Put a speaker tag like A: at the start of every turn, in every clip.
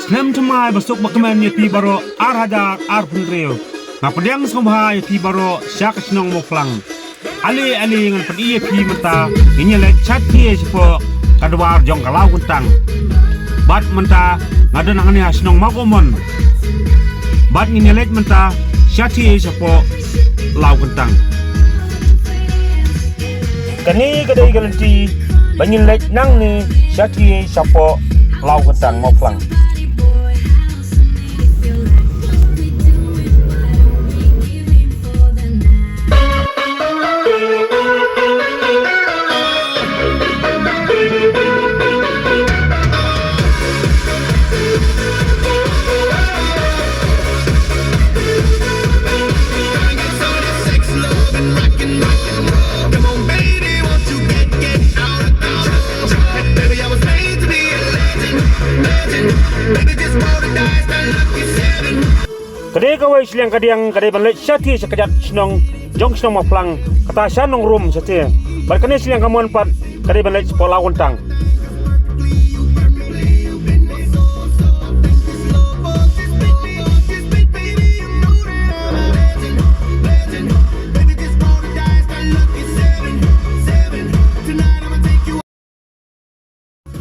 A: Snem temai besok bakaman yati baro Hajar Punreo. Ngapadiang sumha yati baro syak senong moflang. Ali ngan padi yati menta ini le chati sepo kadwar jong kalau kuntang. Bat menta ngada nangani senong makomon. Bat ini le menta chati sepo lau kuntang. Kani kadai garanti banyin le nang ni chati sepo lau kuntang moflang. Kadai kawai siliang kadiang kadai banlet syati sekejap senong jong senong maplang kata syanong rum syati. Balkani siliang kamuan pat kadai banlet sekolah untang.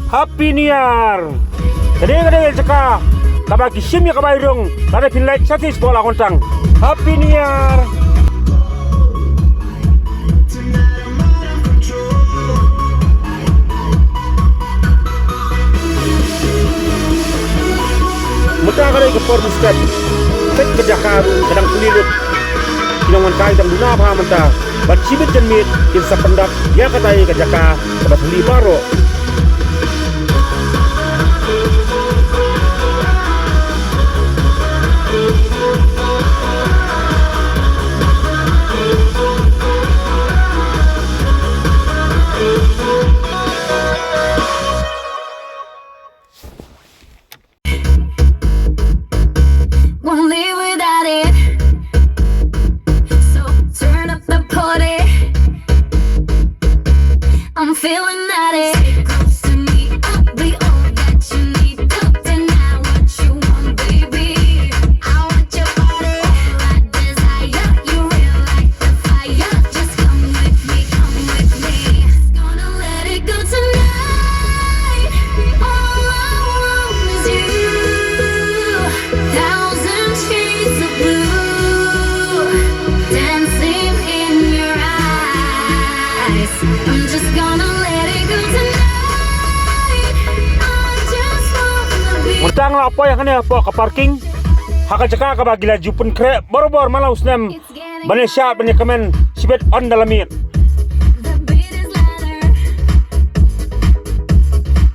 A: Happy New Year. Kadai cakap kabagi simya kabay dong kada pinlay syati sekolah untang. Happy New Year. Mudah kadai ke Portmuscat. Tek kejakar kadang kulilut. Kinongan kai dang duna apa mentah. Bat cibit jenmit kinsa pendak ya katai kejaka kabat heli baro.
B: Won't live without it. So turn up the party. I'm feeling that it. Stay close to me. I'll be all that you need. Don't deny what you want, baby. I want your body. All I desire. You real like the fire. Just come with me, come with me. Gonna let it go tonight. All I want is you. Thousand shades of blue dancing in your eyes. I'm just gonna let it go tonight. I just wanna be.
A: Untang lah apa yang kena apa ke parking. Haka cakap ke bagi laju pun krep bor-bor malau snem. Banyak syak banyak komen sibet on dalam it.
B: The beat is louder.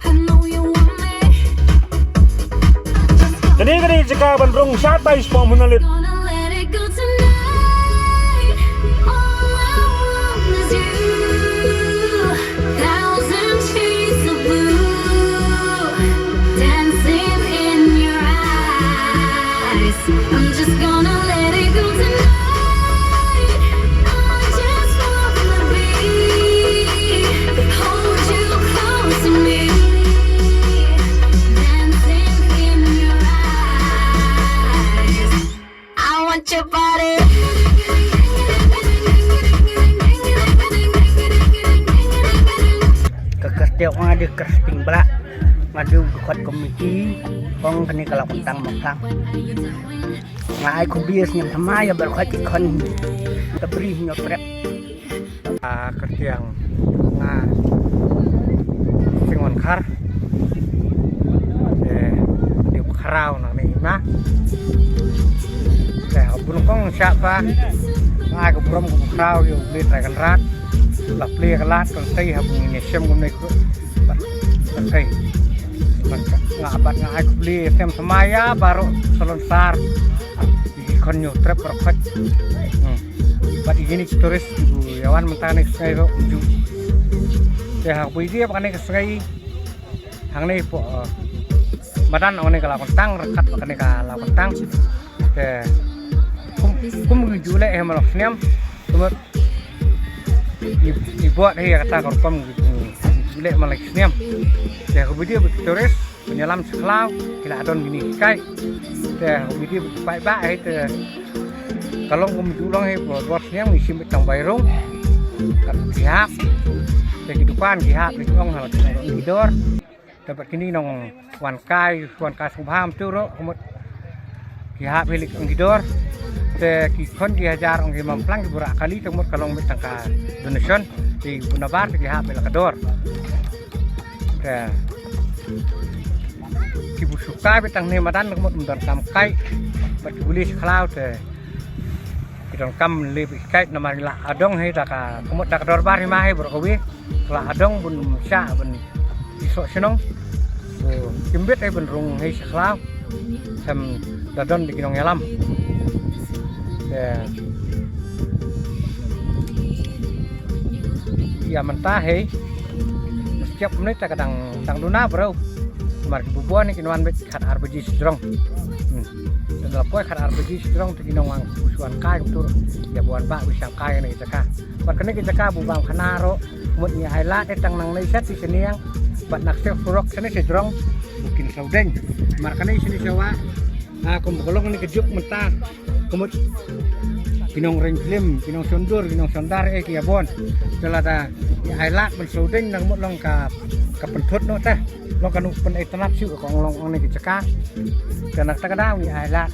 B: I know you want me.
A: Kadai cakap bandrung syatai semua menalit.
B: Gonna let it go tonight. All I want is you. Thousand shades of blue dancing in your eyes. I'm just gonna let it go tonight. I just wanna be. Hold you close to me. Dancing in your eyes. I want your body.
C: Kekestiak ada kersting belak ngadu kot komiti kong kini kalau kuntang mokang ngai ku bias nyam sama ya berkot ikon tebri nyotrek kertiang nga singon kar di karau nang ni ma bun kong siapa ngai ku brom ku karau yo beli trakan rat lap lia kelat kon tei hab ni sem kom nei ku kon tei ngabat ngai ku beli sem semaya baru selonsar ikon nyotrek berkot bat igini turis yawan mentane sai ro ju ya hak dia pakane kesai hang nei po badan one kala kontang rekat pakane kala kontang ke kum jule malok sniam tumut ibuat he kata korpam jule malak sniam ya kemudian turis nyalam seklau kila adon gini kai te bidi bai bai te kalau ngom julang he buat siang ngisi tang bayrung kat siap te kehidupan siap di ong hal tidur dapat kini nong wan kai subham tu ro kumut siap hilik ong tidur te ki kon ki hajar ong imam plang ki burak kali temut kalong mit tangka donation di punabar ki siap bela kador te kibu suka betang ne madan kumut mendar kam kai bat bulis klau te kidong kam lebih kai nama la adong he taka kumut tak kador bar hima he berkawi la adong bun sya bun isok senong kimbet he bun rung he klau sam dadon di kinong yalam ya mentah he setiap menit tak kadang tang duna bro mar bubuan ni kinwan bet khat arbiji strong dan lapoi khat arbiji strong tu kinong wang suan kai betul ya buan ba bisa kai ni jaka par kene ki jaka bu bam khanaro mut ni haila tang nang nei set si seniang bat nak sel furok sene strong mungkin saudeng mar kene sini sewa kum kolong ni kejuk mentah kumut kinong ring film kinong sondar ki abon telada ni haila ben saudeng nang mut long ka penthut no teh long kanu pen etanap siu ko long ni jaka kana ta kadau ni ailat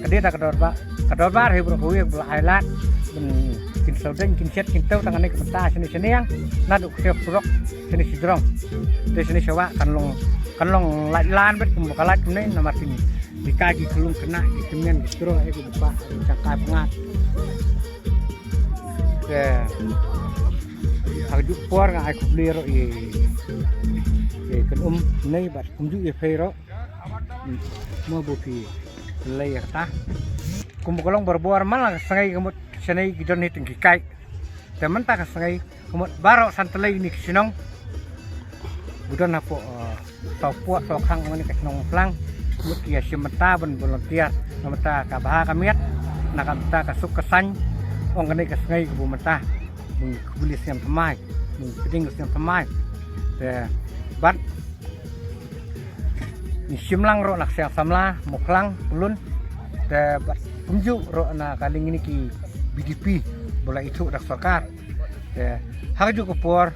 C: kade ta kador bar he bro he ailat kin saudeng kin chet kin tau tangane kepenta sini yang naduk siap surok sini sidrong de sini sewa kan long lan bet kum kalat kene nomor sini dikagi kelung kena di kemen distro e ku pak cakap pengat ke harju por ga aku beli ro kan nei bat kumju e feiro mo bupi lei ta kum kolong berbuar malang sangai kemut senai gidon hitung kikai teman tak sangai kemut baro santelai ni sinong budon apo topua sokhang ngani kasnong plang mut kia simeta ben volunteer namata ka baha kamiat nakamta kasuk kesan ong ngani kasngai ku menta mung kulis yang pemai mung peding yang pemai te bat ni simlang ro nak siang samla moklang ulun te bat unju ro na kaling ini ki BDP bola itu dak sarkar te harju ko por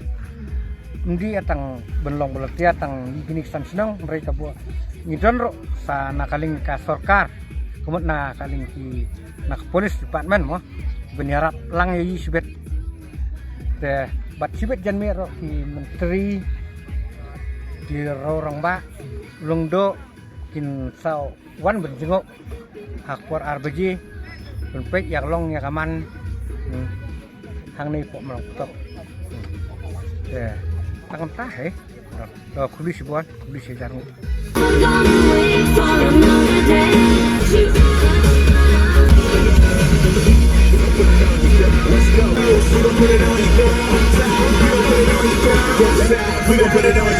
C: ndi atang benlong bola tia tang gini san senang mereka buat ngidon ro sa nakaling ka sarkar kumut na kaling ki nak polis department mo beniarap lang yi sibet te bat sibet janmi ro ki menteri di rorong ba lungdo kin sao wan benjengok hakpor arbiji penpek yang long ya kaman hang ni pok melong tok ya takon tah do kulis buat kulis jarang
D: We gon' put it on